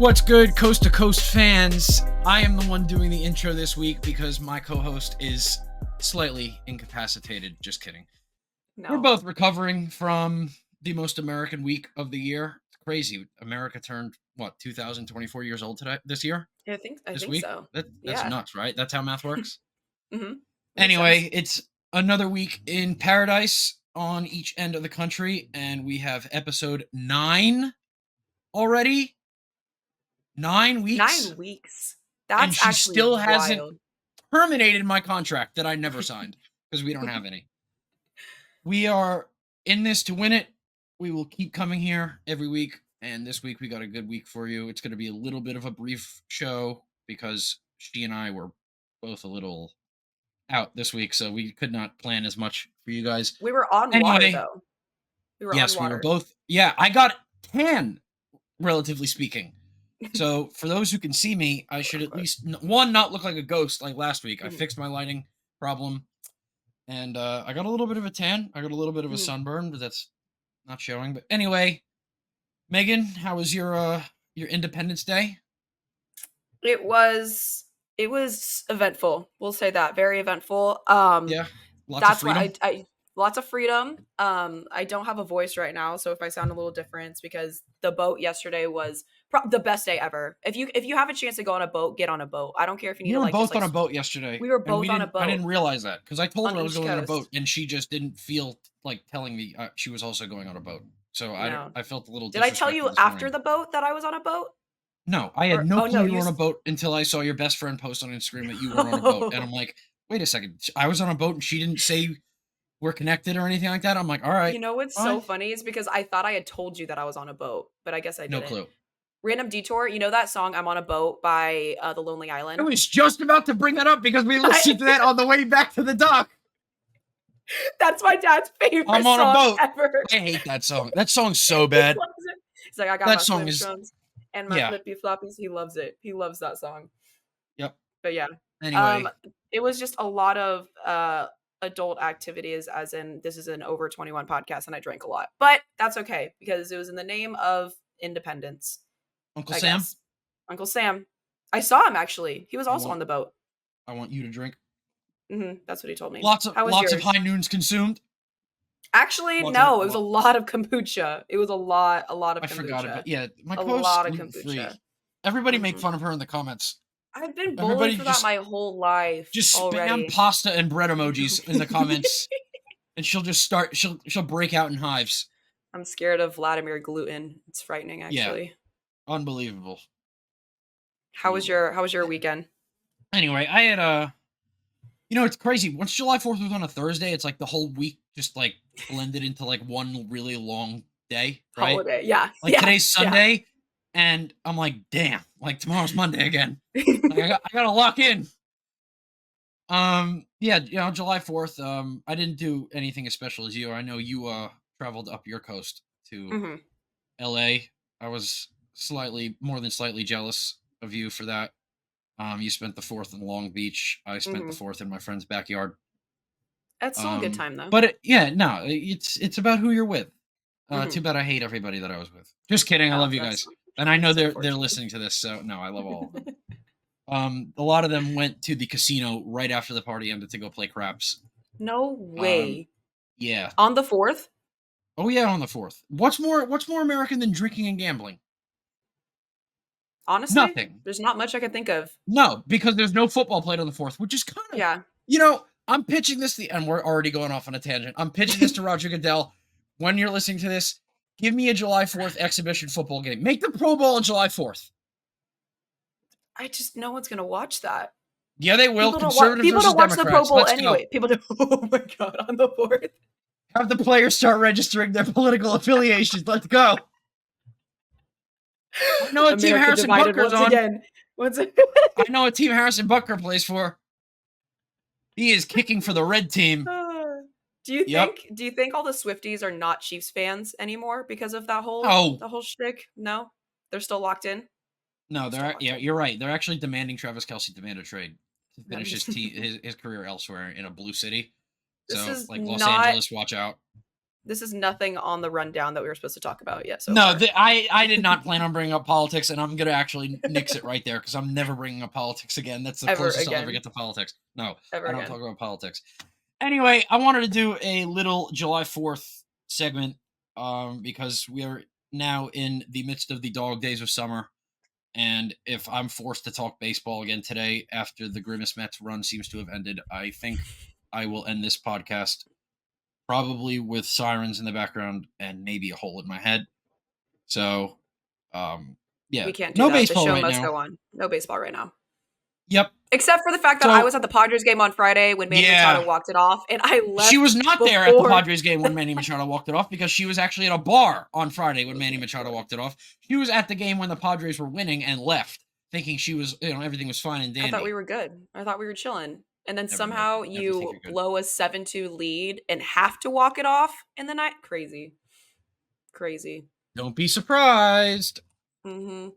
What's good, Coast to Coast fans? I am the one doing the intro this week because my co-host is slightly incapacitated. Just kidding. No. We're both recovering from the most American week of the year. It's crazy. America turned, 2024 years old this year? I think week? so. That's nuts, right? That's how math works? Mm-hmm. Anyway, it's another week in paradise on each end of the country, and we have episode 9 already. 9 weeks? 9 weeks. That's and she actually still wild. hasn't terminated my contract that I never signed because we don't have any. We are in this to win it. We will keep coming here every week, and this week we got a good week for you. It's going to be a little bit of a brief show because she and I were both a little out this week, so we could not plan as much for you guys. We were on water, though. We were both. Yeah, I got tan, relatively speaking. So for those who can see me, I should at least not look like a ghost like last week. I fixed my lighting problem, and I got a little bit of a tan. I got a little bit of a sunburn, but that's not showing. But anyway, Megan, how was your Independence Day? It was eventful. We'll say that, very eventful. Yeah, lots of freedom. Lots of freedom. I don't have a voice right now, so if I sound a little different, it's because the boat yesterday was the best day ever. If you have a chance to go on a boat, get on a boat. I don't care if you need to We were both on a boat yesterday. We were both on a boat. I didn't realize that because I told her I was going on a coast. boat, and she just didn't feel like telling me she was also going on a boat. So I felt a little. Did I tell you after the boat that I was on a boat? No, I had no clue you were on a boat until I saw your best friend post on Instagram that you were on a boat, and I'm like, wait a second, I was on a boat and she didn't say we're connected or anything like that. I'm like, all right. You know what's so funny is because I thought I had told you that I was on a boat, but I guess I didn't. No clue. Random detour. You know that song "I'm on a Boat" by The Lonely Island? I was just about to bring that up because we listened to that on the way back to the dock. That's my dad's favorite I'm on song a boat. ever. I hate that song. That song's so bad. He's like, I got that my song drums and my flippy floppies. He loves it. He loves that song. Yep. But yeah. Anyway, it was just a lot of adult activities, as in this is an over 21 podcast, and I drank a lot. But that's okay because it was in the name of independence. Uncle Sam? Uncle Sam. I saw him actually. He was also on the boat. I want you to drink. That's what he told me. Lots of high noons consumed. Actually, no, it was a lot of kombucha. It was a lot of kombucha. I forgot about my a post lot of kombucha. Everybody make fun of her in the comments. I've been bullied for that my whole life. Just already. spam pasta and bread emojis in the comments, and she'll just start. She'll break out in hives. I'm scared of Vladimir gluten. It's frightening, actually. Yeah. Unbelievable. How was your weekend? Anyway, I had it's crazy. Once July 4th was on a Thursday, it's like the whole week just like blended into like one really long day, right? Holiday, yeah. Like today's Sunday, and I'm like, damn, like tomorrow's Monday again. Like, I gotta lock in. July 4th. I didn't do anything as special as you. I know you traveled up your coast to LA. I was more than slightly jealous of you for that. You spent the 4th in Long Beach. I spent the 4th in my friend's backyard. That's still a good time, though. But it's about who you're with. Too bad I hate everybody that I was with. Just kidding. I love you guys, and I know they're listening to this. So no, I love all of them. A lot of them went to the casino right after the party ended to go play craps. No way. Yeah. On the 4th? Oh yeah, on the 4th. What's more American than drinking and gambling? Honestly, nothing. There's not much I can think of. No, because there's no football played on the 4th, which is kind of I'm pitching this and we're already going off on a tangent. I'm pitching this to Roger Goodell. When you're listening to this, give me a July 4th exhibition football game. Make the Pro Bowl on July 4th. No one's gonna watch that. Yeah, they will. People don't watch the Pro Bowl anyway. People do. Oh my god, on the 4th. Have the players start registering their political affiliations. Let's go. I know what team Harrison Butker's on. I know what team Harrison Butker plays for. He is kicking for the red team. Do you think all the Swifties are not Chiefs fans anymore because of that whole the whole shtick? No, they're still locked in. No, you're right. They're actually demanding Travis Kelce demand a trade to finish his career elsewhere in a blue city. So like Los Angeles, watch out. This is nothing on the rundown that we were supposed to talk about yet. So no, far. I did not plan on bringing up politics, and I'm gonna actually nix it right there because I'm never bringing up politics again. That's the closest I'll ever get to politics. No, I don't talk about politics. Anyway, I wanted to do a little July 4th segment because we are now in the midst of the dog days of summer. And if I'm forced to talk baseball again today after the Grimace Mets run seems to have ended, I think I will end this podcast probably with sirens in the background and maybe a hole in my head. So, yeah. We can't do that. Baseball the show must go on. No baseball right now. Yep. Except for the fact that I was at the Padres game on Friday when Manny Machado walked it off, and I left. She was not there at the Padres game when Manny Machado walked it off because she was actually at a bar on Friday when Manny Machado walked it off. She was at the game when the Padres were winning and left, thinking she was, everything was fine and dandy. I thought we were good. I thought we were chilling. And then somehow you blow a 7-2 lead and have to walk it off in the night. Crazy. Don't be surprised. Mm-hmm.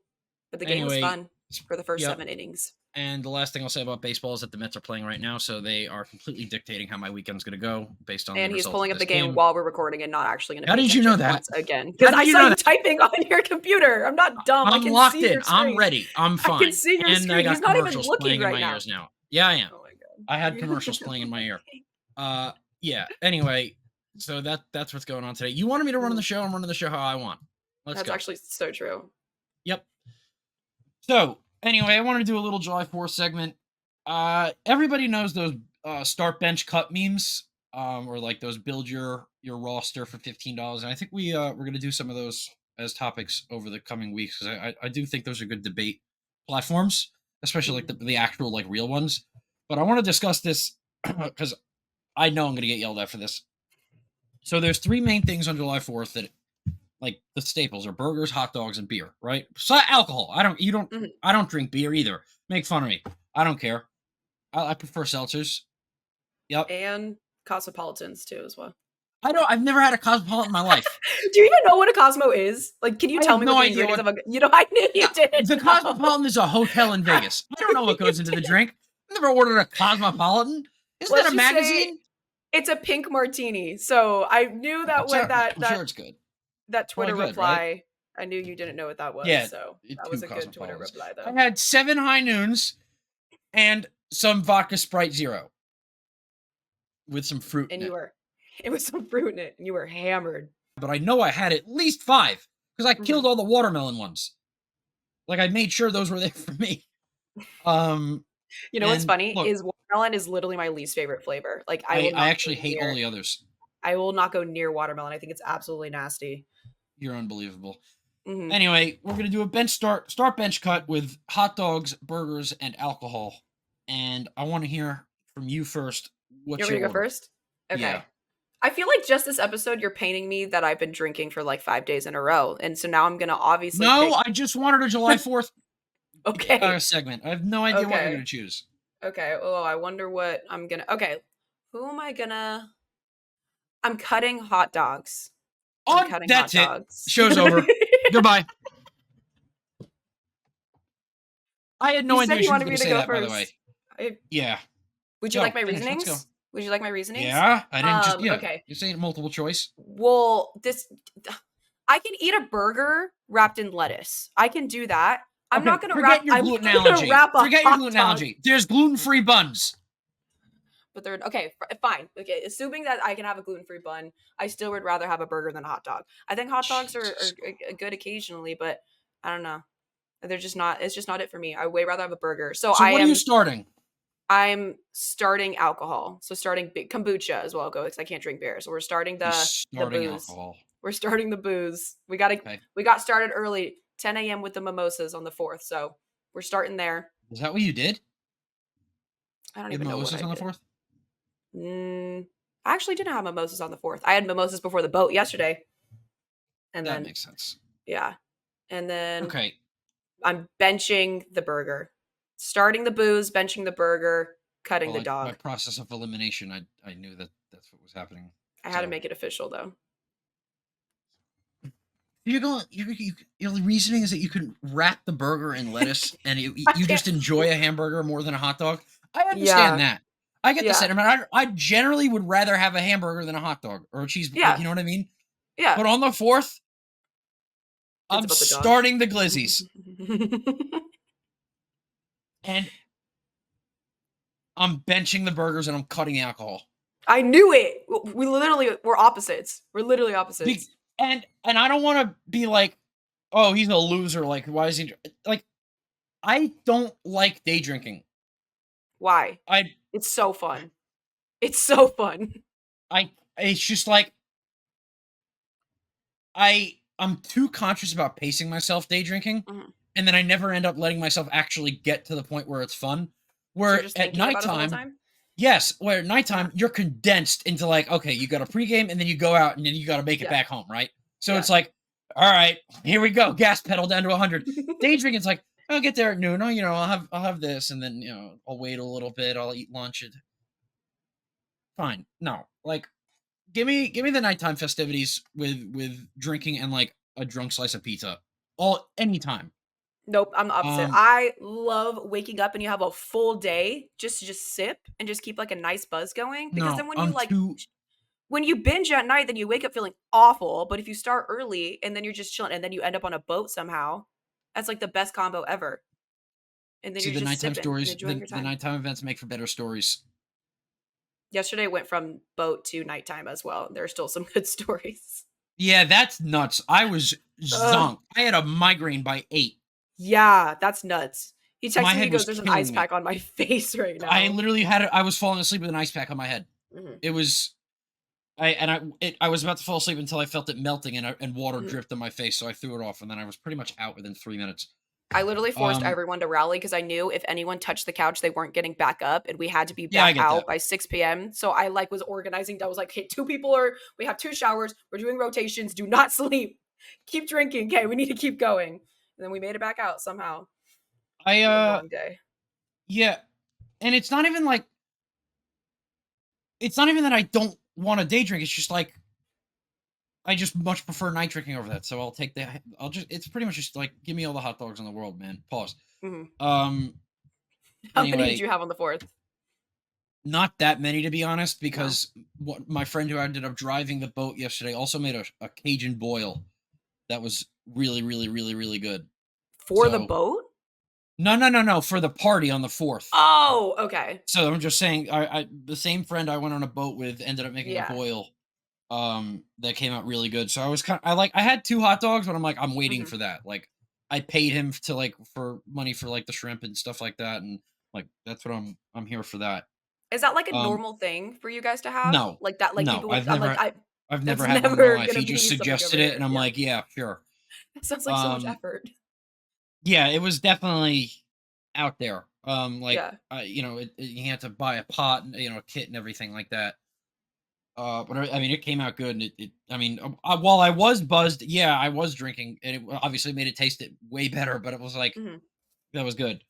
But the game was fun for the first 7 innings. And the last thing I'll say about baseball is that the Mets are playing right now, so they are completely dictating how my weekend's going to go based on. And he's pulling up the game while we're recording and not actually going to. How did you know that? Again, because I saw you typing on your computer. I'm not dumb. I'm locked in. I'm ready. I'm fine. I can see your screen. I got he's not even commercials looking playing right in my now. ears now. Yeah, I am. Oh my god. I had commercials playing in my ear. Yeah. Anyway, so that's what's going on today. You wanted me to run the show. I'm running the show how I want. That's actually so true. Yep. So anyway, I wanted to do a little July 4th segment. Everybody knows those start bench cut memes, or like those build your roster for $15. And I think we're gonna do some of those as topics over the coming weeks because I do think those are good debate platforms, especially like the actual like real ones. But I want to discuss this because I know I'm gonna get yelled at for this. So there's 3 main things on July 4th that like the staples are burgers, hot dogs, and beer, right? So alcohol. I don't drink beer either. Make fun of me. I don't care. I prefer seltzers. Yep. And cosmopolitans too as well. I've never had a cosmopolitan in my life. Do you even know what a Cosmo is? Like, can you tell me what the ingredients of a? I knew you didn't. The Cosmopolitan is a hotel in Vegas. I don't know what goes into the drink. I've never ordered a Cosmopolitan. Isn't that a magazine? It's a pink martini. So I knew that when that I'm sure it's good. That Twitter reply. Right? I knew you didn't know what that was. Yeah, so that was a good Twitter reply, though. I had 7 high noons and some vodka Sprite Zero with some fruit. And it was some fruit in it, and you were hammered. But I know I had at least 5 because I killed all the watermelon ones. Like I made sure those were there for me. You know what's funny is watermelon is literally my least favorite flavor. Like I actually hate all the others. I will not go near watermelon. I think it's absolutely nasty. You're unbelievable. Mm-hmm. Anyway, we're going to do a start bench cut with hot dogs, burgers, and alcohol. And I want to hear from you first. You're going to go first? Okay. Yeah. I feel like just this episode, you're painting me that I've been drinking for like 5 days in a row. And so now I'm going to obviously I just wanted a July 4th segment. I have no idea what you're going to choose. Okay. Oh, I wonder what I'm going to... Okay. Who am I going to... I'm cutting hot dogs. That's it. Show's over. Goodbye. I had no idea you wanted me to go first. By the way. Yeah. Would you like my reasonings? Would you like my reasonings? Yeah. I didn't just... Yeah. Okay. You're saying multiple choice? Well, I can eat a burger wrapped in lettuce. I can do that. I'm not going to wrap... Forget your gluten analogy. There's gluten-free buns. But they're okay, fine. Okay, assuming that I can have a gluten-free bun, I still would rather have a burger than a hot dog. I think hot dogs are good occasionally, but I don't know. They're just not. It's just not it for me. I way rather have a burger. So what are you starting? I'm starting alcohol. So starting kombucha as well. Because I can't drink beer. So we're starting the booze. Alcohol. We're starting the booze. We got started early, 10 a.m. with the mimosas on the 4th. So we're starting there. Is that what you did? I don't even know what I did. On the 4th? I actually didn't have mimosas on the 4th. I had mimosas before the boat yesterday. And that makes sense. Yeah. And then I'm benching the burger. Starting the booze, benching the burger, cutting the dog. By process of elimination, I knew that's what was happening. I had to make it official though. Your reasoning is that you can wrap the burger in lettuce and you just enjoy a hamburger more than a hot dog? I understand that. I get the Yeah. sentiment. I generally would rather have a hamburger than a hot dog or a cheese. Like, Yeah. you know what I mean? Yeah. But on the 4th, It's I'm about the dog. starting the glizzies. And I'm benching the burgers and I'm cutting the alcohol. I knew it. We're opposites. We're literally opposites. And I don't want to be like, oh, he's a loser. Like, why is he like? I don't like day drinking. Why? I It's so fun. It's so fun. It's just like I'm too conscious about pacing myself day drinking, and then I never end up letting myself actually get to the point where it's fun. So you're Where just at thinking about it the whole nighttime, time? yes, where at nighttime you're condensed into like, okay, you got a pregame and then you go out and then you got to make it Yeah. back home, right? So Yeah. it's like, all right, here we go, gas pedal down to 100. Day drinking, it's like, I'll get there at noon. Oh, I'll have this, and then I'll wait a little bit. I'll eat lunch. Fine, no, like, give me the nighttime festivities with drinking and like a drunk slice of pizza all anytime. Nope, I'm the opposite. Um, I love waking up and you have a full day just to just sip and just keep like a nice buzz going. Because no, then I'm too. when you binge at night, then you wake up feeling awful. But if you start early and then you're just chilling and then you end up on a boat somehow, that's like the best combo ever. And then See, you're the just nighttime sipping and stories, enjoying your the time. nighttime events make for better stories. Yesterday went from boat to nighttime as well. There are still some good stories. Yeah, that's nuts. I was zonked. I had a migraine by 8. Yeah, that's nuts. He texted My me, he head was goes, "There's an ice killing me. pack on my face right now." I literally had I was falling asleep with an ice pack on my head. Mhm, It was I was about to fall asleep until I felt it melting and water mhm. dripped on my face, so I threw it off, and then I was pretty much out within 3 minutes. I literally forced Um, everyone to rally because I knew if anyone touched the couch, they weren't getting back up, and we had to be yeah, I back get out that. by 6 p.m. So I like was organizing. I was like, "Okay, we have 2 showers. We're doing rotations. Do not sleep. Keep drinking. Okay, we need to keep going." And then we made it back out somehow. I It was a long day. Yeah, and it's not even that I don't want to day drink. It's just like I just much prefer night drinking over that. So I'll take the. I'll just. It's pretty much just like give me all the hot dogs in the world, man. Pause. Mhm. Um. How many did Anyway, you have on the 4th? not that many to be honest, No. because what my friend who ended up driving the boat yesterday also made a Cajun boil that was really, really, really, really good. For the So boat? no, for the party on the 4th. Oh, okay. So I'm just saying, I the same friend I went on a boat with ended up making a Yeah. boil that came out really good. So I was I had 2 hot dogs, but I'm like I'm waiting Mhm. for that. Like I paid him to like for money for like the shrimp and stuff like that, and like that's what I'm here for that. Is that like a Um normal thing for you guys to have? no. Like that, like No, people would I'm like, I I've that's never had one in my never life. gonna He just be something over suggested it here. and I'm Yeah. like, yeah, sure. That sounds like so much Um effort. yeah, it was definitely out there. Like Yeah. you had to buy a pot and a kit and everything like that. But I mean, it came out good, and I mean, while I was buzzed, yeah, I was drinking, and it obviously made it taste it way better. But it was like Mhm. that was good.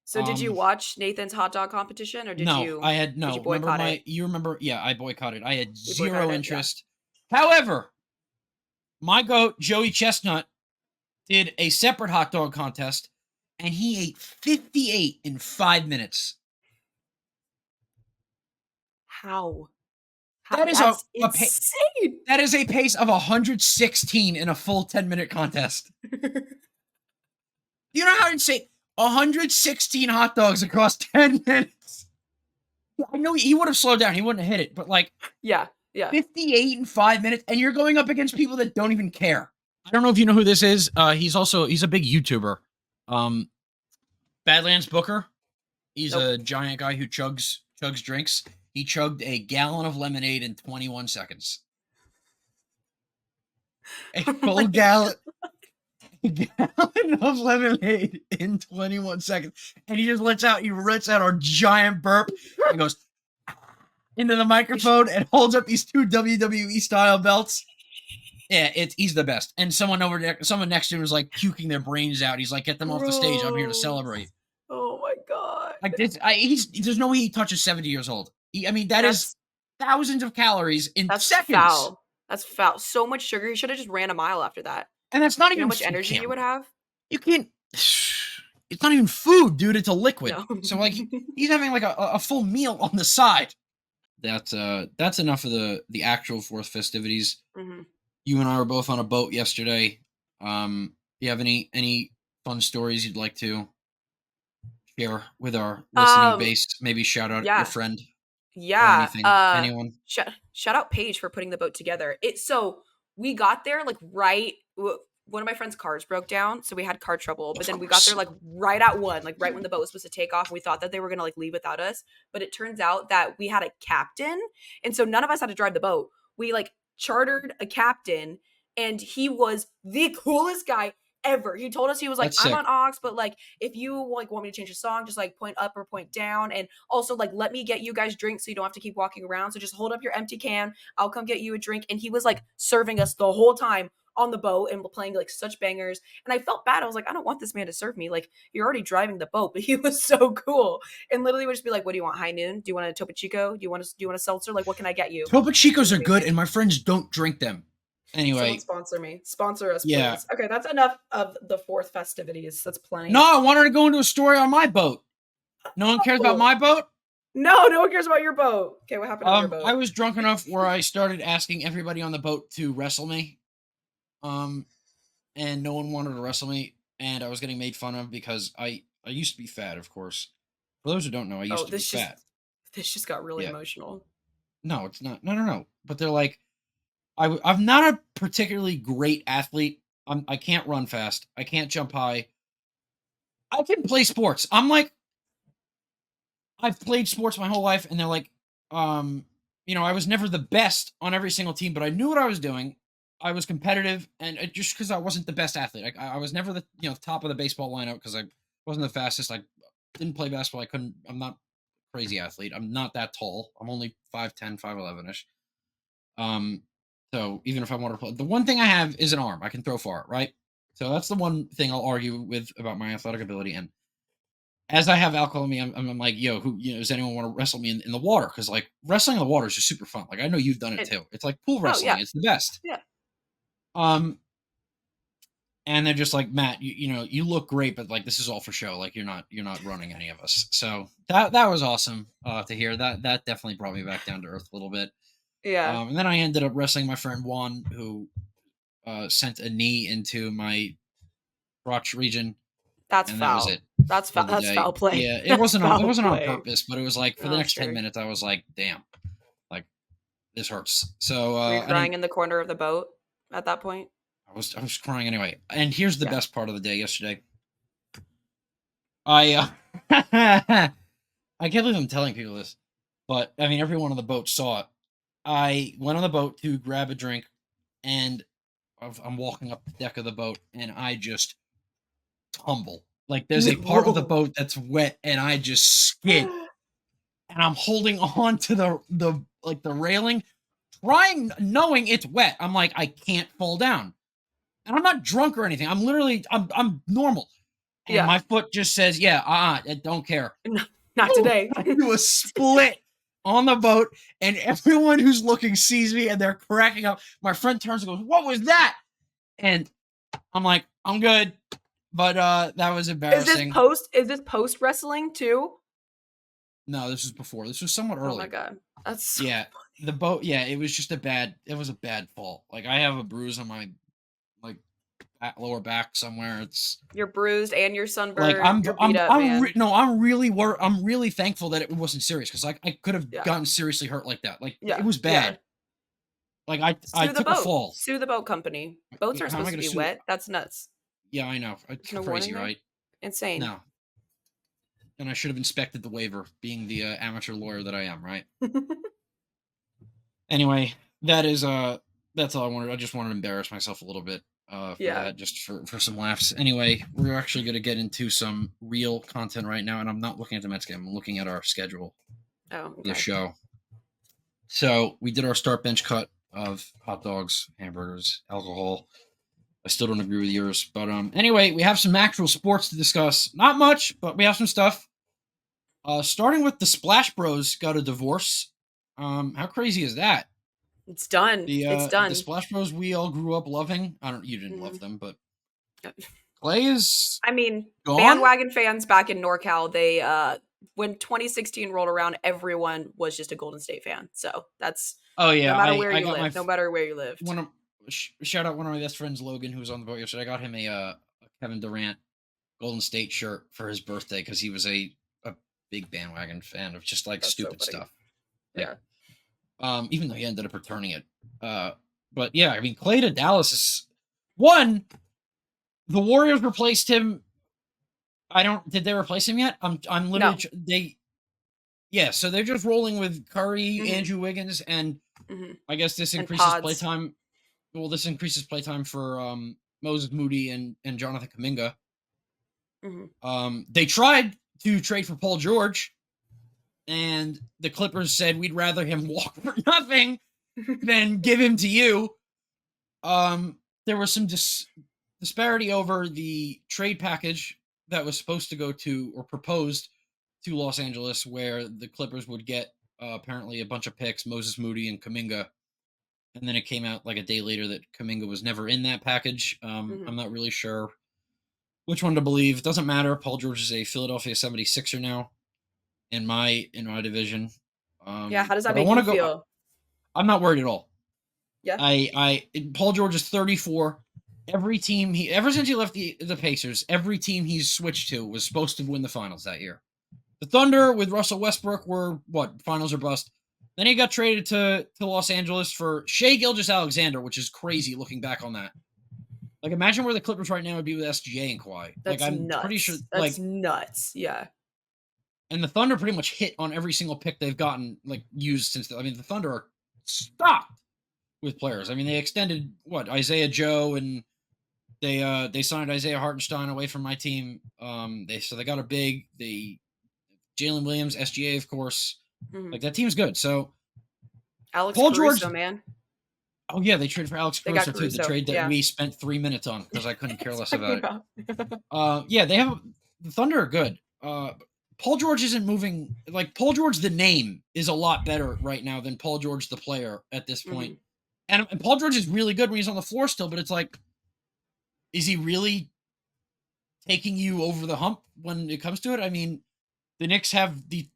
So did you Um, watch Nathan's hot dog competition or no, I had did you no. Remember boycott it? you remember? Yeah, I boycotted. I had You boycotted zero it? Yeah. interest. However, my goat Joey Chestnut did a separate hot dog contest, and he ate 58 in 5 minutes. How? That is That's a insane. that is a pace of 116 in a full 10-minute contest. You know how insane 116 hot dogs across 10 minutes. I know he would have slowed down. He wouldn't have hit it, but like Yeah. Yeah. 58 in 5 minutes, and you're going up against people that don't even care. I don't know if you know who this is. He's a big YouTuber. Badlands Booker. He's Nope. a giant guy who chugs drinks. He chugged a gallon of lemonade in 21 seconds. A Oh full my gallon. Gallon of lemonade in 21 seconds. And he just lets out a giant burp and goes into the microphone and holds up these 2 WWE style belts. Yeah, he's the best. And someone next to him was like puking their brains out. He's like, get them off the stage. I'm here to celebrate. Oh my god. Like this, there's no way he touches 70 years old. I mean, that is That's thousands of calories in that's seconds. foul. That's foul. So much sugar. You should have just ran a mile after that. And that's not You know even how much energy you would have? you can't it's not even food, dude. It's a liquid. No. So like he's having like a full meal on the side. That's enough of the actual fourth festivities. Mhm. You and I were both on a boat yesterday. Do you have any fun stories you'd like to share with our listening Um, base? Maybe shout out your yeah. friend or Yeah. anything. Anyone? Shout out Paige for putting the boat together. So we got there like one of my friend's cars broke down, so we had car trouble. But Of then we got there course. like right at one, like right when the boat was supposed to take off. We thought that they were gonna like leave without us, but it turns out that we had a captain, and so none of us had to drive the boat. We like chartered a captain, and he was the coolest guy ever. He told us, he was like, That's I'm sick. on aux, but like if you like want me to change a song, just like point up or point down, and also like let me get you guys drinks so you don't have to keep walking around. So just hold up your empty can, I'll come get you a drink. And he was like serving us the whole time on the boat and playing like such bangers. And I felt bad. I was like, I don't want this man to serve me. Like, you're already driving the boat, but he was so cool. And literally would just be like, what do you want? High noon? Do you want a Topo Chico? Do you want a seltzer? Like, what can I get you? Topo It Chicos was are good, amazing. and my friends don't drink them. Someone Anyway, sponsor me. Sponsor us, yeah. please. Okay, that's enough of the fourth festivities. That's plenty. No, I wanted to go into a story on my boat. No one cares about my boat? No one cares about your boat. Okay, what happened on your boat? I was drunk enough where I started asking everybody on the boat to wrestle me. And no one wanted to wrestle me, and I was getting made fun of because I used to be fat, of course. For those who don't know, I used to be fat. This just got really Yeah. emotional. No, it's not. No. But they're like, I'm not a particularly great athlete. I can't run fast. I can't jump high. I can play sports. I'm like, I've played sports my whole life, and they're like, I was never the best on every single team, but I knew what I was doing. I was competitive, and just because I wasn't the best athlete, I was never the top of the baseball lineup because I wasn't the fastest. I didn't play basketball. I couldn't. I'm not a crazy athlete. I'm not that tall. I'm only 5'10", 5'11" ish. So even if I want to play, the one thing I have is an arm. I can throw far, right? So that's the one thing I'll argue with about my athletic ability. And as I have alcohol in me, I'm like, yo, does anyone want to wrestle me in the water? Because like wrestling in the water is just super fun. Like I know you've done it too. It's like pool wrestling. Yeah. It's the best. Yeah. And they're just like, Matt, you look great, but like this is all for show. Like you're not running any of us. So that was awesome to hear. That definitely brought me back down to earth a little bit. Yeah. And then I ended up wrestling my friend Juan, who sent a knee into my crotch region. That's and foul. That was it. That's foul play. Yeah, it wasn't on purpose, but it was like for the next sure. 10 minutes, I was like, damn, like this hurts. So were you crying in the corner of the boat at that point? I was crying anyway. And here's the best part of the day yesterday. I can't believe I'm telling people this, but I mean everyone on the boat saw it. I went on the boat to grab a drink, and I'm walking up the deck of the boat, and I just tumble. Like there's a part of the boat that's wet, and I just skid. And I'm holding on to the railing, knowing it's wet. I'm like, I can't fall down. And I'm not drunk or anything. I'm literally, I'm normal. And my foot just says, I don't care. Not today. I do a split on the boat, and everyone who's looking sees me, and they're cracking up. My friend turns and goes, "What was that?" And I'm like, "I'm good," but that was embarrassing. Is this post wrestling too? No, this was before. This was somewhat early. Oh my god, that's so funny. The boat. Yeah, it was just a bad fall. Like I have a bruise on my lower back somewhere. You're bruised and you're sunburned. Like I'm really thankful that it wasn't serious, because like I could have gotten seriously hurt like that. Like it was bad. Like I took a fall. Sue the boat company. Boats are supposed to be wet. That's nuts. Yeah, I know. It's crazy, right? Insane. No. And I should have inspected the waiver, being the amateur lawyer that I am, right? Anyway, that's all I wanted. I just wanted to embarrass myself a little bit. For that, just for some laughs. Anyway, we're actually going to get into some real content right now, and I'm not looking at the Mets game. I'm looking at our schedule. Oh, okay. The show. So we did our start bench cut of hot dogs, hamburgers, alcohol. I still don't agree with yours, but anyway, we have some actual sports to discuss. Not much, but we have some stuff. Starting with the Splash Bros got a divorce. How crazy is that? It's done. It's done. The Splash Bros we all grew up loving. You didn't love them, but Clay is I mean, gone. bandwagon fans back in NorCal, they when 2016 rolled around, everyone was just a Golden State fan. So that's Oh no yeah, matter where I you got live, no matter where you lived. one of shout out one of my best friends, Logan, who was on the boat yesterday. I got him a Kevin Durant Golden State shirt for his birthday because he was a big bandwagon fan of just like That's so stupid funny. stuff. Like, Yeah. even though he ended up returning it. But yeah, I mean, Clay to Dallas is one. The Warriors replaced him. I don't. Did they replace him yet? I'm literally No. they. Yeah, so they're just rolling with Curry, Hmm. Andrew Wiggins, and Hmm. I guess this And increases pods. playtime. Well, this increases playtime for Moses Moody and Jonathan Kuminga. Hmm. They tried to trade for Paul George, and the Clippers said we'd rather him walk for nothing than give him to you. There was some disparity over the trade package that was supposed to go to or proposed to Los Angeles, where the Clippers would get apparently a bunch of picks, Moses Moody and Kuminga. And then it came out like a day later that Kuminga was never in that package. Hmm. I'm not really sure which one to believe. It doesn't matter. Paul George is a Philadelphia 76er now in my division. Yeah. How does that But I make want you to go. feel? I'm not worried at all. Yeah. Paul George is 34. Every team ever since he left the Pacers, every team he's switched to was supposed to win the finals that year. The Thunder with Russell Westbrook were what, finals or bust. Then he got traded to Los Angeles for Shai Gilgeous-Alexander, which is crazy looking back on that. Like, imagine where the Clippers right now would be with SGA and Kawhi. Like, That's I'm pretty sure, nuts. That's like, nuts. Yeah. and the Thunder pretty much hit on every single pick they've gotten, like, used since. I mean, the Thunder are stocked with players. I mean, they extended what, Isaiah Joe, and they signed Isaiah Hartenstein away from my team. They got a big Jalen Williams, SGA, of course. Hmm. Like, that team's good. So Alex Paul George. Caruso, man. Oh yeah, they traded for Alex They got Caruso too. The Caruso. trade that Yeah. we spent 3 minutes on because I couldn't care less Talking about it. about. Yeah, the Thunder are good. Paul George isn't moving. Like, Paul George, the name is a lot better right now than Paul George, the player, at this point. Hmm. And Paul George is really good when he's on the floor still, but it's like, is he really taking you over the hump when it comes to it? I mean, the Knicks have two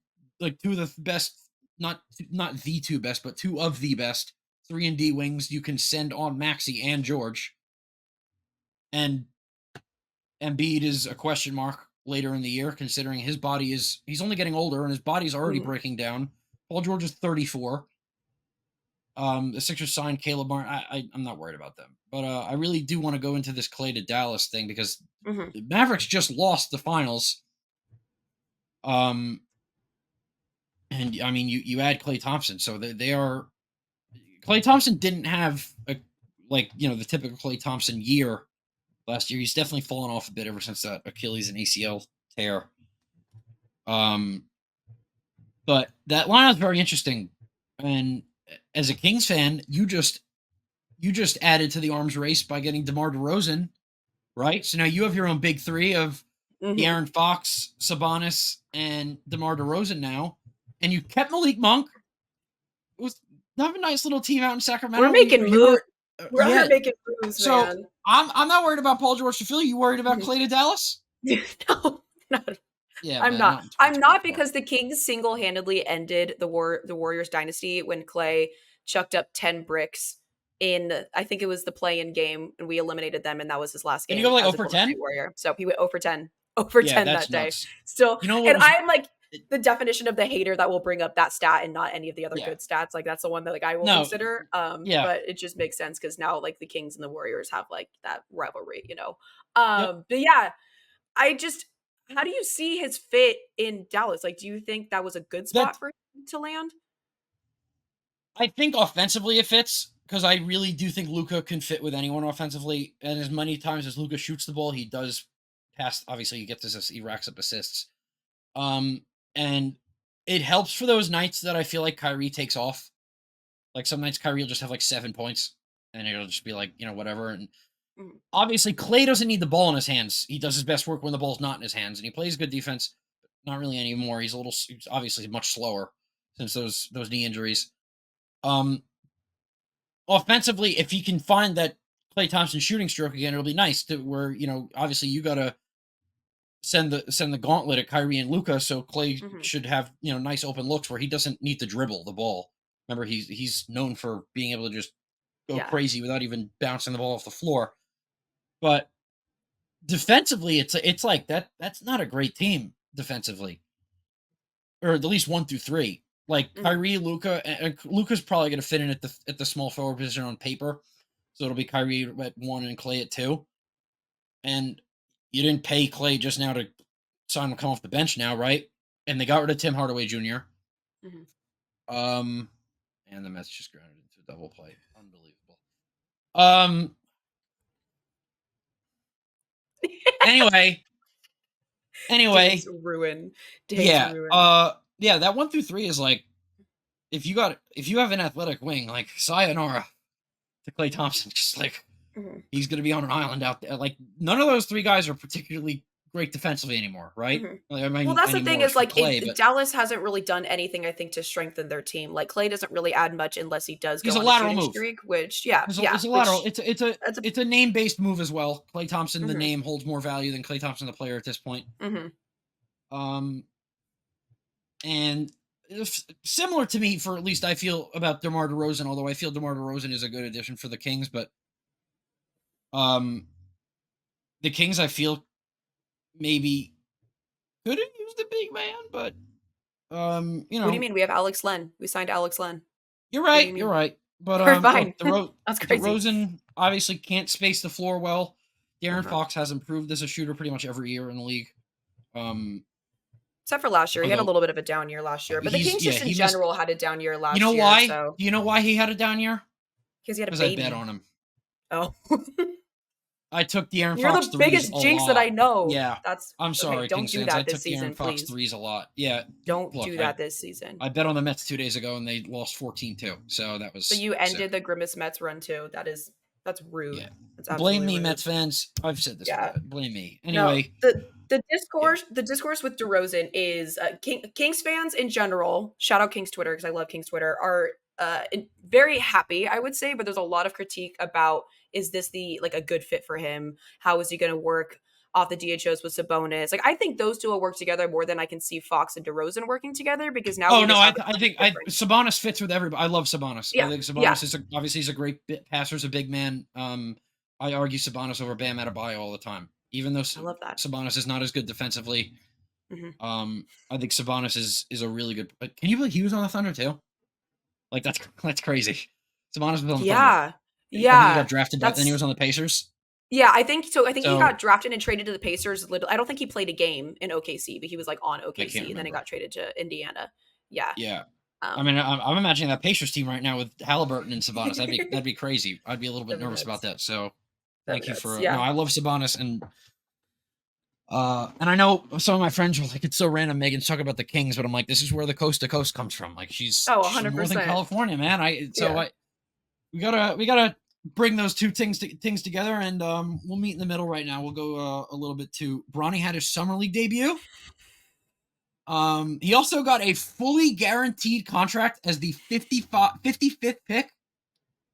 of the best, not the two best, but two of the best 3-and-D wings you can send on Maxey and George. And Embiid is a question mark later in the year, considering he's only getting older and his body's already Hmm. breaking down. Paul George is 34. The Sixers signed Caleb Martin. I'm not worried about them, but I really do want to go into this Clay to Dallas thing because Hmm. the Mavericks just lost the finals. And I mean, you add Klay Thompson, so they are. Klay Thompson didn't have the typical Klay Thompson year last year. He's definitely fallen off a bit ever since that Achilles and ACL tear. But that lineup is very interesting, and as a Kings fan, you just added to the arms race by getting DeMar DeRozan, right? So now you have your own big three of Hmm. De'Aaron Fox, Sabonis, and DeMar DeRozan now, and you kept Malik Monk. It was not a nice little team out in Sacramento. We're making moves. We're Yeah. making moves, So man. I'm not worried about Paul George to Philly. You worried about Mhm. Clay to Dallas? No, not. Yeah, I'm man, not. not in I'm not 2024. because the Kings single-handedly ended the Warriors dynasty when Clay chucked up 10 bricks in, I think it was the play-in game, and we eliminated them, and that was his last And you game go like as 0 a for Golden 10? State Warrior. So he went 0 for 10, 0 for Yeah, 10 that's that day. nuts. Still, You know what and was I'm like the definition of the hater that will bring up that stat and not any of the other yeah. good stats. Like that's the one that like I will No. consider. Yeah. But it just makes sense because now like the Kings and the Warriors have like that rivalry, Yep. But yeah, I just how do you see his fit in Dallas? Like, do you think that was a good That spot for him to land? I think offensively it fits because I really do think Luka can fit with anyone offensively. And as many times as Luka shoots the ball, he does pass. Obviously, he racks up assists. And it helps for those nights that I feel like Kyrie takes off. Like, some nights Kyrie will just have like 7 points, and it'll just be like, whatever. And Mhm. obviously, Clay doesn't need the ball in his hands. He does his best work when the ball's not in his hands, and he plays good defense. Not really anymore. He's obviously much slower since those knee injuries. Um, Offensively, if he can find that Klay Thompson shooting stroke again, it'll be nice to where, obviously you gotta send the gauntlet at Kyrie and Luca, so Klay Mhm. should have, nice open looks where he doesn't need to dribble the ball. Remember, he's known for being able to just go Yeah. crazy without even bouncing the ball off the floor. But defensively, it's like that's not a great team defensively, or at least 1 through 3. Like Mhm. Kyrie, Luca, and Luca's probably going to fit in at the small forward position on paper, so it'll be Kyrie at 1 and Klay at 2. And you didn't pay Klay just now to sign him come off the bench now, right? And they got rid of Tim Hardaway Jr. Mhm. Um, and the Mets just grounded into a double play. Unbelievable. Um. Anyway, Days anyway, ruin. Days yeah. ruin. Yeah. That 1 through 3 is like if you have an athletic wing, like sayonara to Klay Thompson, just like Mhm. he's going to be on an island out there. Like none of those 3 guys are particularly great defensively anymore, right? Mhm. Like, I Well, mean, that's the thing anymore is for like Klay, but Dallas hasn't really done anything I think to strengthen their team. Like Clay doesn't really add much unless he does he's go a on a lateral shooting move. streak, which yeah, It's a lateral. which It's that's a a name based move as well. Klay Thompson, the mhm, name holds more value than Klay Thompson, the player, at this point. mhm. Um, and similar to me, for at least I feel about DeMar DeRozan. Although I feel DeMar DeRozan is a good addition for the Kings, but um, the Kings I feel maybe could have used a big man, but What do you mean? We have Alex Len. We signed Alex Len. you're What do right. you You're mean? right. But We're fine. look, That's crazy. DeRozan obviously can't space the floor well. Darren Uh-huh. Fox has improved as a shooter pretty much every year in the league. Um, Except for last year. He had a although little bit of a down year last year. But the Kings just in he missed. general had a down year You know last year, why? so Do you know why he had a down year? because he had a Because I bet baby. on him. Oh. I took the Aaron You're Fox the threes biggest a jinx that I lot. know. Yeah. That's I'm okay. sorry, Don't Kings do fans. I that this took the Aaron season, Fox please. threes a lot. Yeah. Don't Look, do that this season. I bet on the Mets 2 days ago and they lost 14-2. So that So was you sick. ended the Grimace Mets run too. That's rude. Yeah. That's Blame absolutely me, rude. Mets fans. I've said this. Yeah. Blame me. No, Anyway. the Yeah. discourse with DeRozan is Kings fans in general. Shout out Kings Twitter because I love Kings Twitter. Are very happy, I would say, but there's a lot of critique about is this the like a good fit for him? How is he going to work off the DHOs with Sabonis? Like I think those two will work together more than I can see Fox and DeRozan working together because now Oh we no, just I have a think different. Sabonis fits with everybody. I love Sabonis. I Yeah, think yeah, Sabonis is obviously he's a great passer, a big man. I argue Sabonis over Bam Adebayo all the time, even though I love that. Sabonis is not as good defensively. Hmm. I think Sabonis is a really good. But can you believe he was on the Thunder too? Like that's crazy. Sabonis was on the Thunder, Yeah, and then he got yeah. drafted. Then he was That's on the Pacers. Yeah, I think so. I think he So got drafted and traded to the Pacers. I don't think he played a game in OKC, but he was like on I can't OKC, and then he remember. got traded to Indiana. Yeah. Yeah, I Um, mean, I'm imagining that Pacers team right now with Halliburton and Sabonis. That'd be crazy. I'd be a little bit that'd be nervous about nuts. that. So That'd thank be you nuts. for no. Yeah. I love Sabonis and I know some of my friends were like, it's so random. Megan's talking about the Kings, but I'm like, this is where the coast to coast comes from. Like Oh, she's from Northern 100%. California, man. Yeah. We gotta bring those two things together, and we'll meet in the middle right now. We'll go a little bit to Bronny had his summer league debut. He also got a fully guaranteed contract as the 55th pick.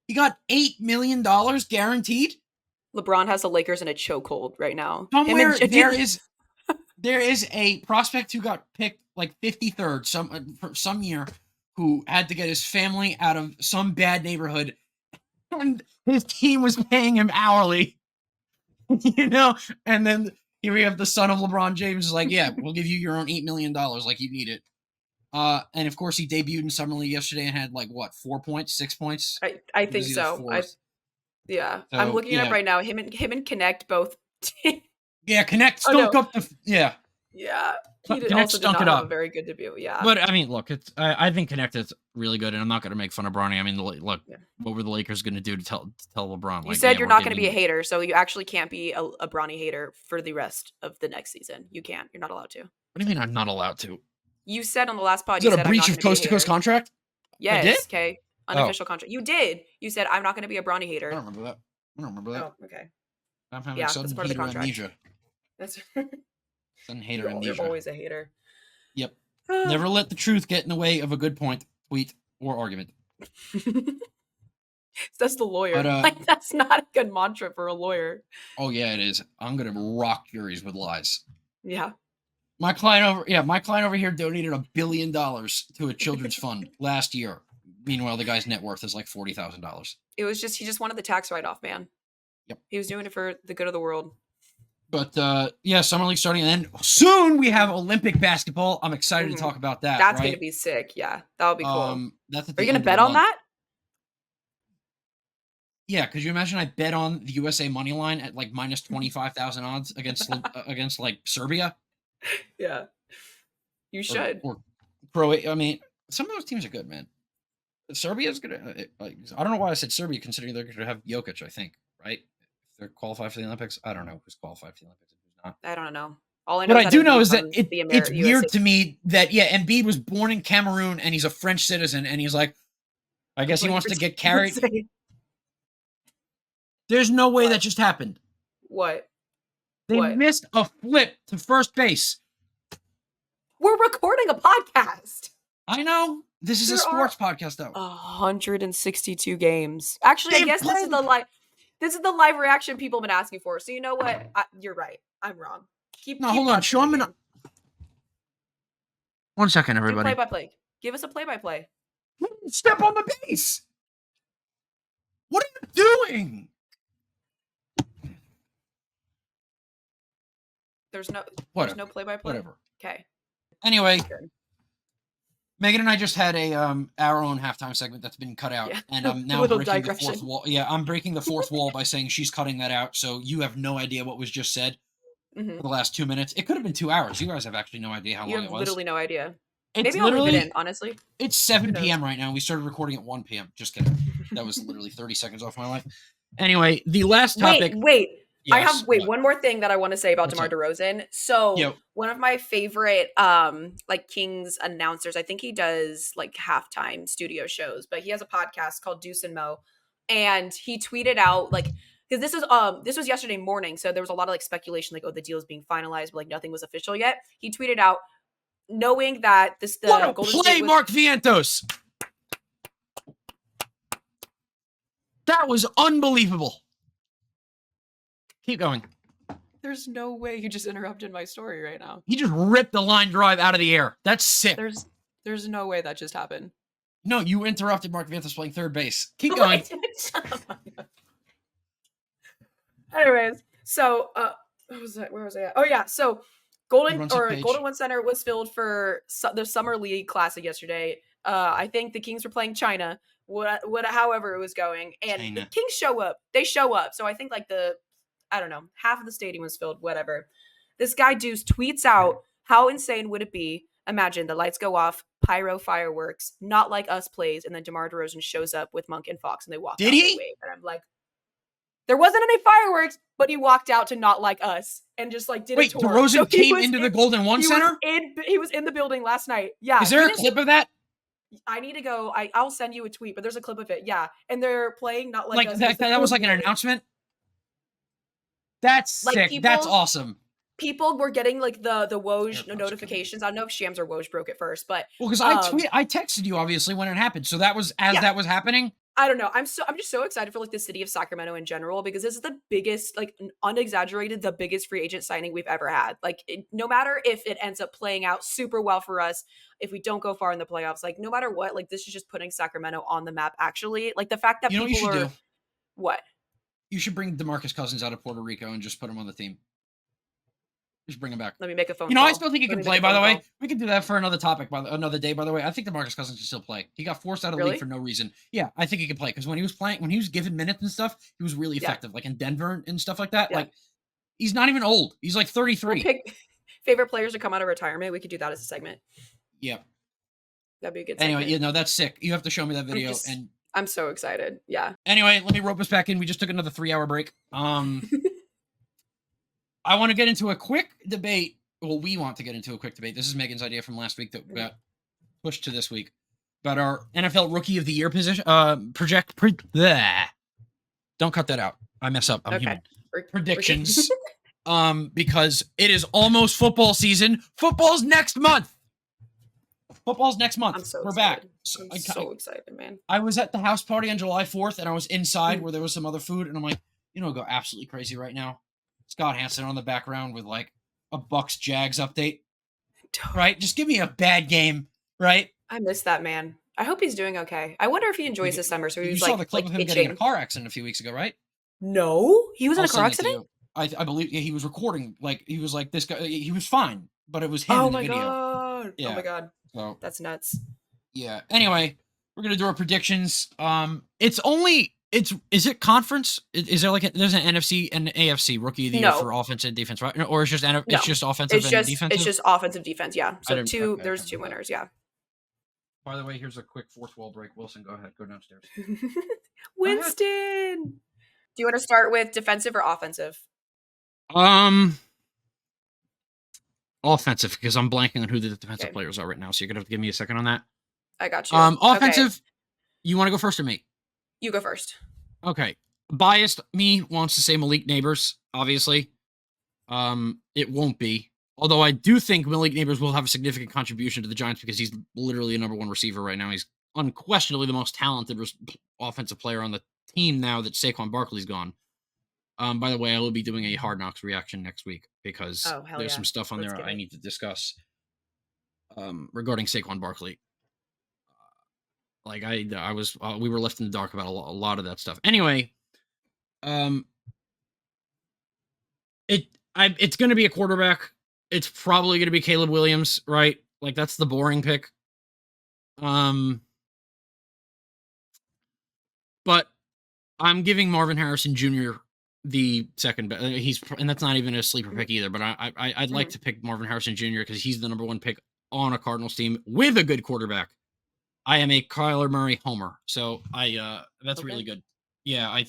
He got $8 million guaranteed. LeBron has the Lakers in a chokehold right now. Him and Somewhere there is a prospect who got picked like 53rd for some year who had to get his family out of some bad neighborhood, and his team was paying him hourly. And then here we have the son of LeBron James is like, yeah, we'll give you your own $8 million like you need it. And of course he debuted in summer league yesterday and had like what 4 points, 6 points. I It was think either so. fourth. I'm So looking it up yeah, right now. Him and Connect both. yeah. Connect Oh stunk no. up the yeah. Yeah. He Connect also did stunk not it have a up. very good debut. Yeah. But I mean, look, I think Connect is really good, and I'm not going to make fun of Bronny. I mean, look, Yeah. what were the Lakers going to do to tell LeBron? You Like, said yeah, you're we're not going to giving be a you. hater, so you actually can't be a Bronny hater for the rest of the next season. You can't. You're not allowed to. What do you mean I'm not allowed to? You said on the last pod, Is you it a said I'm breach not of going to be a coast to coast hater. contract? I did. Yes, okay. Oh, Unofficial contract. You did. You said I'm not going to be a Bronny I hater. don't remember that. I don't remember that. Oh, okay. I'm having Yeah, that's sudden part of the hater contract. amnesia. That's Sudden hater you're amnesia. always a hater. Yep. Never let the truth get in the way of a good point, tweet, or argument. That's the lawyer. But Like, that's not a good mantra for a lawyer. oh yeah, it is. I'm gonna rock juries with lies. Yeah. My client over here donated $1 billion to a children's fund last year. Meanwhile, the guy's net worth is like $40,000. It was just he just wanted the tax write-off, man. Yep. He was doing it for the good of the world. But yeah, Summer League starting, and then soon we have Olympic basketball. I'm excited to talk about that. That's right? gonna be sick. Yeah, that would be cool. That's Are you gonna bet on that? Yeah, could you imagine I bet on the USA money line at like minus 25,000 odds against like Serbia? Yeah, you should. Or Croatia. I mean, some of those teams are good, man. Serbia's gonna. I don't know why I said Serbia, considering they're gonna have Jokic. I think, right? If they're qualified for the Olympics, I don't know who's qualified for the Olympics and who's not. I don't know. All I know. What I do know is that it's USA. weird to me that Embiid was born in Cameroon and he's a French citizen, and he's like, I guess he wants to get carried. There's no way that just happened. What? They missed a flip to first base. We're recording a podcast. I know. This is a sports podcast, though. 162 games. Actually, I guess this is the live reaction people have been asking for. So you know what? You're right. I'm wrong. Hold on. Show him 1 second, everybody. Play-by-play. Give us a play-by-play. Step on the base. What are you doing? There's no play-by-play. Whatever. Okay. Anyway, Meghan and I just had our own halftime segment that's been cut out, and I'm now breaking the fourth wall. Yeah, I'm breaking the fourth wall by saying she's cutting that out, so you have no idea what was just said for the last 2 minutes. It could have been 2 hours. You guys have actually no idea how long it was. You have literally no idea. It's Maybe I'll leave it in, honestly. It's 7 p.m. right now. We started recording at 1 p.m. Just kidding. That was literally 30 seconds off my life. Anyway, the last topic. Wait. Yes, I have one more thing that I want to say about Demar Derozan. So one of my favorite like Kings announcers, I think he does like halftime studio shows, but he has a podcast called Deuce and Mo, and he tweeted out like, because this was yesterday morning, so there was a lot of like speculation like, oh, the deal is being finalized, but like nothing was official yet. He tweeted out, knowing that what a Golden play, Mark Vientos. That was unbelievable. Keep going. There's no way you just interrupted my story right now. He just ripped the line drive out of the air. That's sick. There's no way that just happened. No, you interrupted Mark Vientos playing third base. Keep going. Anyways, so where was I at? Oh yeah, so Golden One Center was filled for the Summer League Classic yesterday. I think the Kings were playing China. However it was going, and the Kings show up. They show up. So I think like I don't know, half of the stadium was filled, whatever. This guy Deuce tweets out, how insane would it be? Imagine the lights go off, pyro fireworks, Not Like Us plays, and then Demar Derozan shows up with Monk and Fox, and they walk out. Did he? And I'm like, there wasn't any fireworks, but he walked out to Not Like Us and just like did a tour. Wait, Derozan came into the Golden One Center? He was in the building last night. Yeah. Is there a clip of that? I need to go. I'll send you a tweet, but there's a clip of it. Yeah. And they're playing Not Like Us. That was like an announcement? That's sick. That's awesome. People were getting like the Woj notifications. I don't know if Shams or Woj broke it first, but because I texted you obviously when it happened. So that was that was happening. I don't know. I'm just so excited for like the city of Sacramento in general, because this is the biggest, like unexaggerated, the biggest free agent signing we've ever had. Like no matter if it ends up playing out super well for us, if we don't go far in the playoffs, like no matter what, like this is just putting Sacramento on the map. Actually, like the fact that people are what. You should bring DeMarcus Cousins out of Puerto Rico and just put him on the team. Just bring him back. Let me make a phone call. I still think he can play, by the way. We can do that for another topic, another day, by the way. I think DeMarcus Cousins can still play. He got forced out of the league for no reason. Yeah, I think he can play, because when he was given minutes and stuff, he was really effective, like in Denver and stuff like that. Yeah. Like, he's not even old. He's like 33. Pick favorite players to come out of retirement. We could do that as a segment. Yeah. That'd be a good segment. Anyway, that's sick. You have to show me that video. I'm so excited. Yeah. Anyway, let me rope us back in. We just took another 3-hour break. I want to get into a quick debate. Well, we want to get into a quick debate. This is Megan's idea from last week that got pushed to this week about our NFL Rookie of the Year position. Don't cut that out. I mess up. I'm human. Predictions. Because it is almost football season. Football's next month. Football's next month. I'm so We're excited. back. So I'm so excited, man. I was at the house party on July 4th, and I was inside Mm. where there was some other food, and I'm like, go absolutely crazy right now. Scott Hansen on the background with like a Bucks Jags update, right? Just give me a bad game, right? I miss that man. I hope he's doing okay. I wonder if he enjoys the summer. So he You was saw the clip like of him getting in a itching. car accident a few weeks ago, right? No, he was in I'll a car send it to accident. you. I believe he was recording. Like he was like this guy. He was fine, but it was him Oh in the my video. god! Yeah. Oh my god! So That's nuts. yeah. Anyway, we're gonna do our predictions. Is it conference? Is there there's an NFC and AFC rookie of the year for offense and defense, right? Or it's just it's just offensive and defensive? It's just offensive defense, yeah. So Okay, there's two winners, yeah. By the way, here's a quick fourth wall break. Wilson, go ahead. Go downstairs. Winston! Do you want to start with defensive or offensive? Offensive, because I'm blanking on who the defensive players are right now. So you're gonna have to give me a second on that. I got you. Offensive. Okay. You want to go first or me? You go first. Okay. Biased me wants to say Malik Neighbors, obviously. It won't be. Although I do think Malik Neighbors will have a significant contribution to the Giants because he's literally a number one receiver right now. He's unquestionably the most talented offensive player on the team now that Saquon Barkley's gone. By the way, I will be doing a Hard Knocks reaction next week because there's some stuff on there I need to discuss regarding Saquon Barkley. Like we were left in the dark about a lot of that stuff. Anyway, it's going to be a quarterback. It's probably going to be Caleb Williams, right? Like that's the boring pick. But I'm giving Marvin Harrison Jr. the second. And that's not even a sleeper pick either. But I'd like to pick Marvin Harrison Jr. because he's the number one pick on a Cardinals team with a good quarterback. I am a Kyler Murray homer, so that's really good. Yeah, I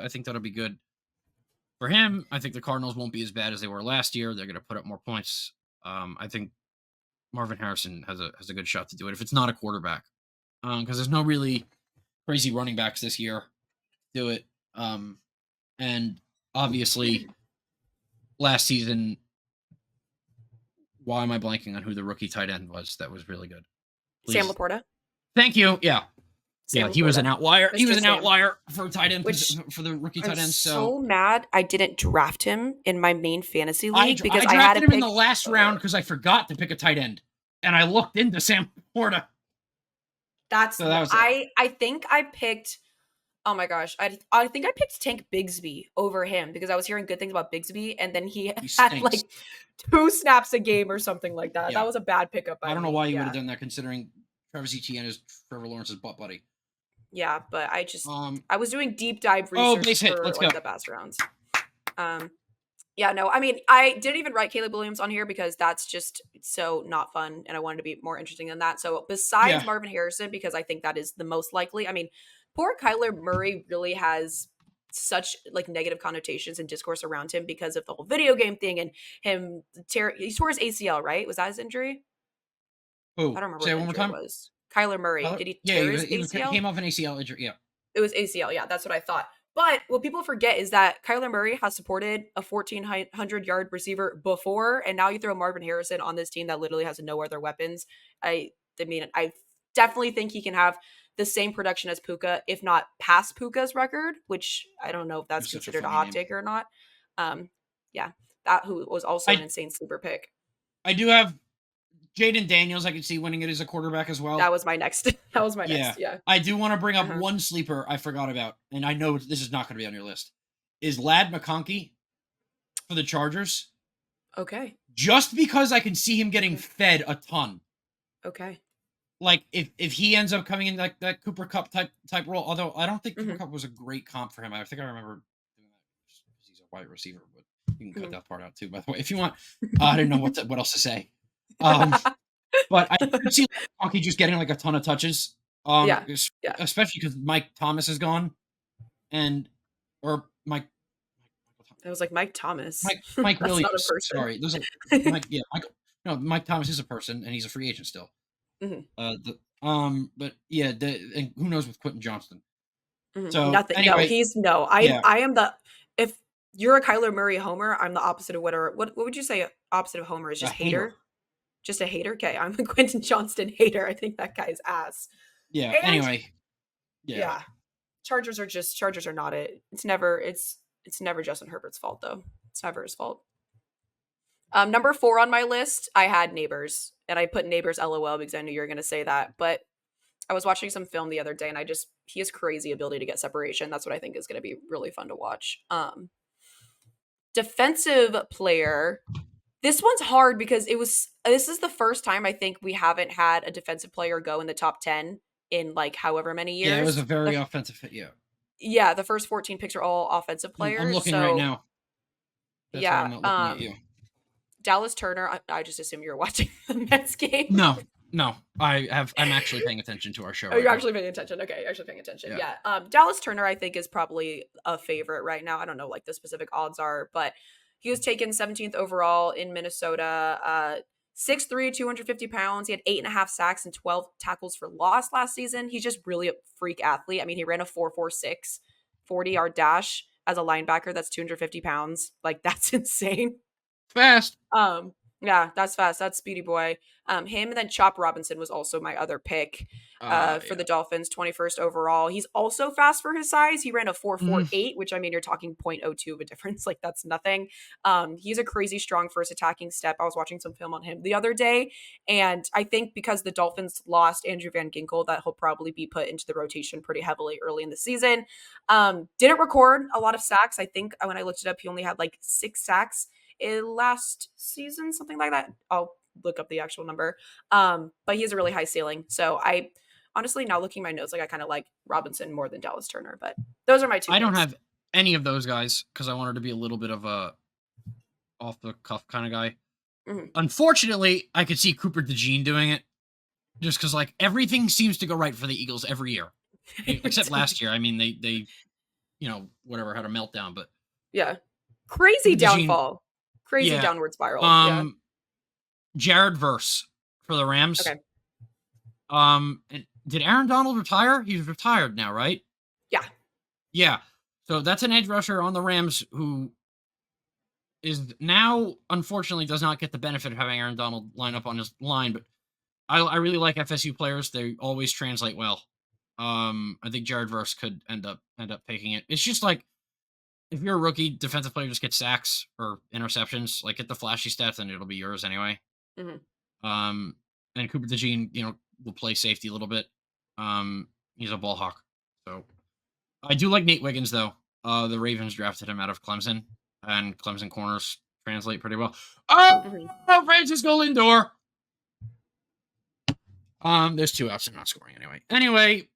think that'll be good for him. I think the Cardinals won't be as bad as they were last year. They're going to put up more points. I think Marvin Harrison has a good shot to do it if it's not a quarterback, because there's no really crazy running backs this year to do it. And obviously, last season, why am I blanking on who the rookie tight end was? That was really good. Please. Sam Laporta. Thank you. Yeah. Sam he was an outlier. Mr. He was an Sam. outlier for tight end for the rookie tight end. I'm so mad I didn't draft him in my main fantasy league because I drafted him in the last round because I forgot to pick a tight end, and I looked into Sam Laporta. That was I think I picked. Oh my gosh, I think I picked Tank Bigsby over him because I was hearing good things about Bigsby, and then he had like 2 snaps a game or something like that. Yeah. That was a bad pickup. I don't know why you would have done that considering Travis Etienne is Trevor Lawrence's butt buddy. Yeah, but I just I was doing deep dive research for Let's like go. the past rounds. Yeah, no, I mean I didn't even write Caleb Williams on here because that's just so not fun, and I wanted to be more interesting than that. So besides Marvin Harrison, because I think that is the most likely. I mean, poor Kyler Murray really has such like negative connotations and discourse around him because of the whole video game thing and him he tore his ACL, right? Was that his injury? Oh, I don't remember say what one more injury time. it was. Kyler Murray. Did he tear his ACL? He came off an ACL injury. Yeah. It was ACL. Yeah, that's what I thought. But what people forget is that Kyler Murray has supported a 1,400-yard receiver before, and now you throw Marvin Harrison on this team that literally has no other weapons. I mean, I definitely think he can have the same production as Puka, if not past Puka's record, which I don't know if that's considered a hot take or not. Yeah, that who was also an insane sleeper pick. I do have Jaden Daniels. I could see winning it as a quarterback as well. That was my next. Yeah. I do want to bring up one sleeper I forgot about, and I know this is not going to be on your list. Is Ladd McConkey for the Chargers? Okay. Just because I can see him getting fed a ton. Okay. Like if he ends up coming in like that Cooper Kupp type role, although I don't think Cooper Kupp was a great comp for him. I think I remember doing that because he's a wide receiver, but you can cut that part out too, by the way, if you want. I didn't know what else to say. But I could see McConkey just getting like a ton of touches. Especially because Mike Thomas is gone, or Mike. It was like Mike Thomas. Mike Williams. Sorry, there's a Mike. Yeah, Mike Thomas is a person, and he's a free agent still. Mm-hmm. But yeah, and who knows with Quentin Johnston? Mm-hmm. So nothing. Anyway, I am the if you're a Kyler Murray homer, I'm the opposite of what would you say opposite of homer is just hater. Just a hater? Okay, I'm a Quentin Johnston hater. I think that guy's ass. Yeah. And Anyway. yeah. Chargers are not it. It's never Justin Herbert's fault though. It's never his fault. Number 4 on my list, I had Neighbors, and I put Neighbors LOL because I knew you were going to say that. But I was watching some film the other day, and he has crazy ability to get separation. That's what I think is going to be really fun to watch. Defensive player. This one's hard because this is the first time I think we haven't had a defensive player go in the top 10 in like however many years. Yeah, it was a very offensive fit. Yeah. Yeah, the first 14 picks are all offensive players. I'm looking right now. That's why I'm not looking at you. Dallas Turner. I just assume you're watching the Mets game. No, I'm actually paying attention to our show. Oh, you're actually paying attention. Okay, you're actually paying attention. Yeah. Dallas Turner, I think, is probably a favorite right now. I don't know like the specific odds are, but he was taken 17th overall in Minnesota. 6'3", 250 pounds. He had 8.5 sacks and 12 tackles for loss last season. He's just really a freak athlete. I mean, he ran a 4.46 40-yard dash as a linebacker. That's 250 pounds. Like, that's insane. Fast. Yeah, that's fast. That's speedy boy. Him and then Chop Robinson was also my other pick for the Dolphins, 21st overall. He's also fast for his size. He ran a 4.48, which I mean, you're talking 0.02 of a difference. Like that's nothing. He's a crazy strong first attacking step. I was watching some film on him the other day, and I think because the Dolphins lost Andrew Van Ginkel, that he'll probably be put into the rotation pretty heavily early in the season. Didn't record a lot of sacks. I think when I looked it up, he only had like 6 sacks last season, something like that. I'll look up the actual number. But he has a really high ceiling. So I honestly, now looking at my notes, like I kind of like Robinson more than Dallas Turner, but those are my 2 I don't have any of those guys because I wanted to be a little bit of a off the cuff kind of guy. Mm-hmm. Unfortunately, I could see Cooper DeJean doing it just because like everything seems to go right for the Eagles every year. Except last year. I mean, they whatever, had a meltdown, but yeah. Crazy downfall. Crazy downward spiral. Jared Verse for the Rams. Okay. And did Aaron Donald retire? He's retired now, right? Yeah. Yeah. So that's an edge rusher on the Rams who is now, unfortunately, does not get the benefit of having Aaron Donald line up on his line, but I really like FSU players. They always translate well. I think Jared Verse could end up taking it. It's just like, if you're a rookie defensive player, just get sacks or interceptions, like get the flashy stats, and it'll be yours anyway. Mm-hmm. And Cooper DeJean, will play safety a little bit. He's a ball hawk. So I do like Nate Wiggins though. The Ravens drafted him out of Clemson, and Clemson corners translate pretty well. Francisco Lindor. There's 2 outs. I'm not scoring anyway.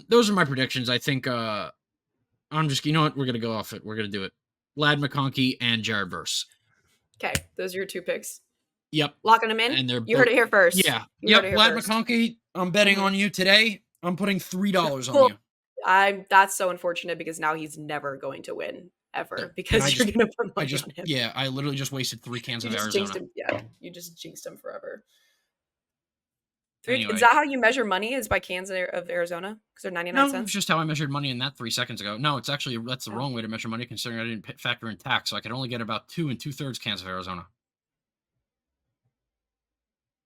Those are my predictions. I think, I'm just, you know what? We're going to go off it. We're going to do it. Ladd McConkey and Jared Verse. Okay. Those are your 2 picks. Yep. Locking them in? And you heard it here first. Yeah. Yep. Ladd McConkey, I'm betting on you today. I'm putting $3 on you. That's so unfortunate because now he's never going to win ever because you're going to put money on him. Yeah. I literally just wasted 3 cans of Arizona. You just jinxed him forever. Anyway. Is that how you measure money? Is by cans of Arizona? Because they're 99 cents? No, it's just how I measured money in that 3 seconds ago. No, it's actually, that's the wrong way to measure money considering I didn't factor in tax. So I could only get about 2 2/3 cans of Arizona.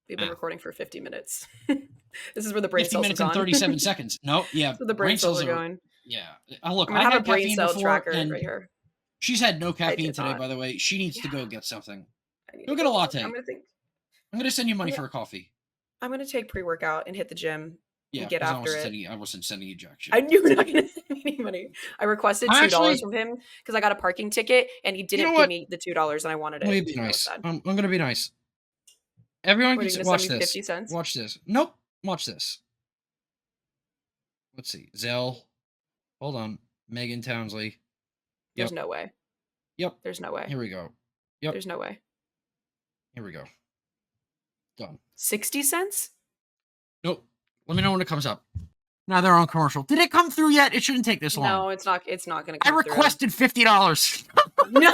We've been recording for 50 minutes. This is where the brain cells are 50 minutes and 37 seconds. No, yeah. So the brain cells are going. Yeah. Look, I have a brain cell tracker right here. She's had no caffeine today, by the way. She needs to go get something. Go get a latte. I'm going to send you money for a coffee. I'm going to take pre-workout and hit the gym and get after it. I wasn't sending you jack shit. I knew you were not going to send me any money. I requested $2 from him because I got a parking ticket and he didn't give me the $2 and I wanted it. Be nice. I'm going to be nice. Everyone can watch this. 50 cents? Watch this. Nope. Watch this. Let's see. Zelle. Hold on. Megan Townsley. There's no way. Yep. There's no way. Here we go. Yep. There's no way. Here we go. Done. 60 cents? Nope. Let me know when it comes up. Now they're on commercial. Did it come through yet? It shouldn't take this long. No, it's not going to come through. I requested $50. No.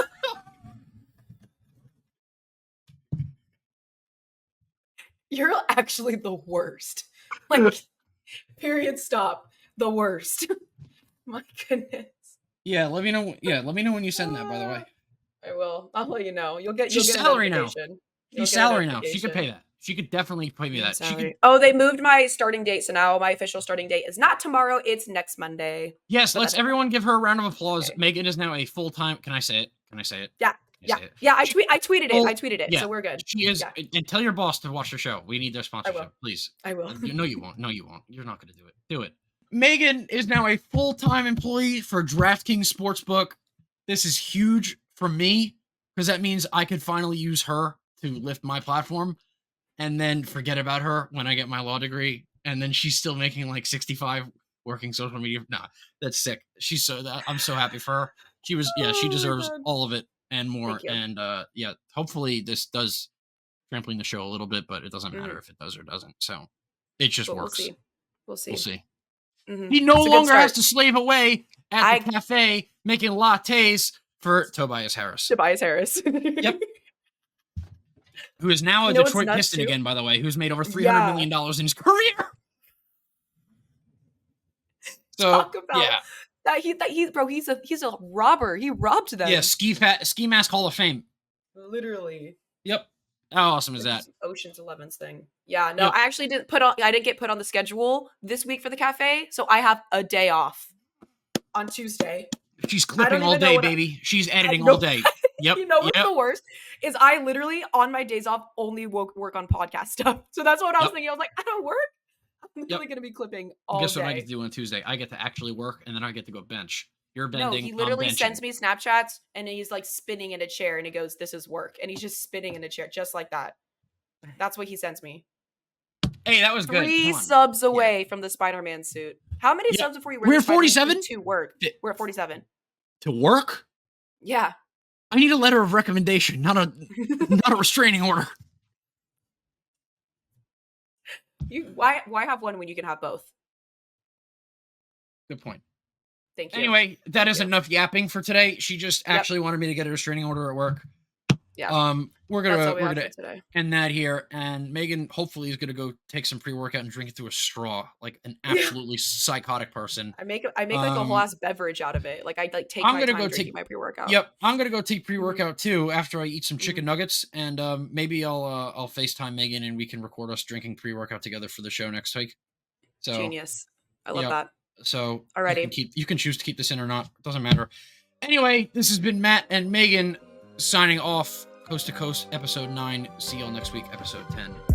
You're actually the worst. Like, period, stop. The worst. My goodness. Yeah, let me know. Yeah, let me know when you send that, by the way. I will. I'll let you know. You'll get salary now. She's salary now. She could pay that. She could definitely pay me that. She could. Oh, they moved my starting date, so now my official starting date is not tomorrow; it's next Monday. Yes, let's everyone give her a round of applause. Okay. Meghan is now a full-time. Can I say it? Can I say it? Yeah. Yeah. I tweeted it. Yeah. So we're good. She is. Yeah. And tell your boss to watch the show. We need their sponsorship, please. I will. No, you won't. No, you won't. You're not going to do it. Do it. Meghan is now a full-time employee for DraftKings Sportsbook. This is huge for me because that means I could finally use her to lift my platform and then forget about her when I get my law degree. And then she's still making like 65 working social media. Nah, that's sick. I'm so happy for her. She deserves all of it and more. And hopefully this does trampoline the show a little bit, but it doesn't matter if it does or doesn't. So it just works. We'll see. Mm-hmm. He no longer has to slave away at the cafe making lattes for Tobias Harris. Yep. Who is now a Detroit Piston again, by the way, who's made over $300 million in his career. So he's a robber. He robbed them. Yeah, ski mask Hall of Fame. Literally. Yep. How awesome is that? Ocean's 11's thing. Yeah, no, yep. I actually I didn't get put on the schedule this week for the cafe, so I have a day off on Tuesday. She's clipping all day, baby. She's editing all day. Yep. You know what's the worst is I literally on my days off only work on podcast stuff. So that's what I was thinking. I was like, I don't work. I'm literally going to be clipping all day. Guess what I get to do on Tuesday? I get to actually work, and then I get to go bench. You're bending. No, he literally sends me Snapchats, and he's like spinning in a chair, and he goes, "This is work," and he's just spinning in a chair, just like that. That's what he sends me. Hey, that was good. 3 subs away from the Spider-Man suit. How many subs before you wear? We're at 47 to work. We're at 47 to work. Yeah. I need a letter of recommendation, not a restraining order. Why have one when you can have both? Good point. Thank you. Anyway, that is enough yapping for today. She just actually wanted me to get a restraining order at work. Yeah. We're gonna end that here, and Meghan hopefully is gonna go take some pre-workout and drink it through a straw, like an absolutely psychotic person. I make like a whole ass beverage out of it. Like I take my time drinking my pre-workout. Yep, I'm gonna go take pre-workout too after I eat some chicken nuggets, and maybe I'll FaceTime Meghan and we can record us drinking pre-workout together for the show next week. So genius. I love that. So alrighty, you can choose to keep this in or not. It doesn't matter. Anyway, this has been Matt and Meghan signing off. Coast to Coast, episode 9. See y'all next week, episode 10.